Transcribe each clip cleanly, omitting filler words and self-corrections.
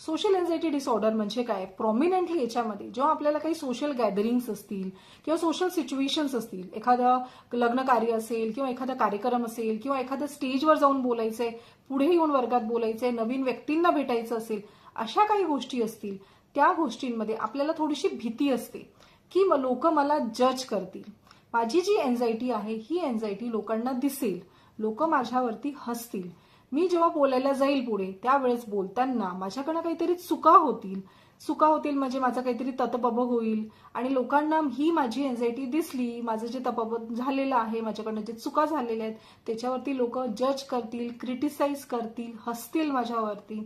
Social anxiety disorder म्हणजे काय? Prominently याच्यामध्ये जेव्हा आपल्याला काही सोशल गॅदरिंग्स असतील किंवा सोशल सिच्युएशन्स असतील, एखादं लग्न कार्य असेल किंवा एखादा कार्यक्रम असेल किंवा एखादं स्टेजवर जाऊन बोलायचंय, पुढे येऊन वर्गात बोलायचंय, नवीन व्यक्तींना भेटायचं असेल, अशा काही गोष्टी असतील, त्या गोष्टींमध्ये आपल्याला थोडीशी भीती असते की लोक मला जज करतील. माझी जी एन्झायटी आहे ही एन्झायटी लोकांना दिसेल, लोक माझ्यावरती हसतील. मी जेव्हा बोलायला जाईल पुढे त्यावेळेस बोलताना माझ्याकडनं काहीतरी चुका होतील म्हणजे माझं काहीतरी ततबब होईल आणि लोकांना ही माझी एन्झायटी दिसली, माझं जे ततबब झालेलं आहे, माझ्याकडनं जे चुका झालेल्या आहेत त्याच्यावरती लोक जज करतील, क्रिटिसाइज करतील, हसतील माझ्यावरती.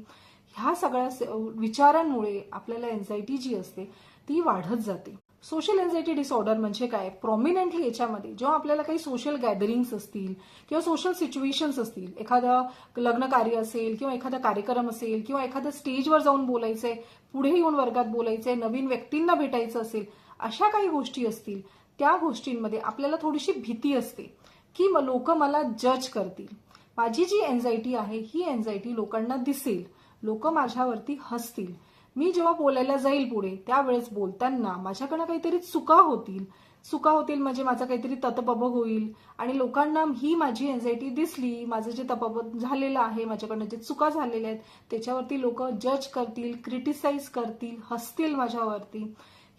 ह्या सगळ्या विचारांमुळे आपल्याला एन्झायटी जी असते ती वाढत जाते. सोशल एन्झायटी डिसऑर्डर म्हणजे काय? प्रॉमिनंटली याच्यामध्ये जेव्हा आपल्याला काही सोशल गॅदरिंग्स असतील किंवा सोशल सिच्युएशन्स असतील, एखादं लग्न कार्य असेल किंवा एखादा कार्यक्रम असेल किंवा एखादं स्टेजवर जाऊन बोलायचंय, पुढे येऊन वर्गात बोलायचंय, नवीन व्यक्तींना भेटायचं असेल, अशा काही गोष्टी असतील, त्या गोष्टींमध्ये आपल्याला थोडीशी भीती असते की लोक मला जज करतील. माझी जी एन्झायटी आहे ही एन्झायटी लोकांना दिसेल, लोक माझ्यावरती हसतील. मी जेव्हा बोलायला जाईल पुढे त्यावेळेस बोलताना माझ्याकडनं काहीतरी चुका होतील म्हणजे माझं काहीतरी ततबब होईल आणि लोकांना ही माझी एन्झायटी दिसली, माझं जे ततबब झालेलं आहे, माझ्याकडनं जे चुका झालेल्या आहेत त्याच्यावरती लोक जज करतील, क्रिटिसाइज करतील, हसतील माझ्यावरती.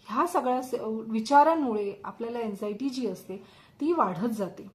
ह्या सगळ्या विचारांमुळे आपल्याला एन्झायटी जी असते ती वाढत जाते.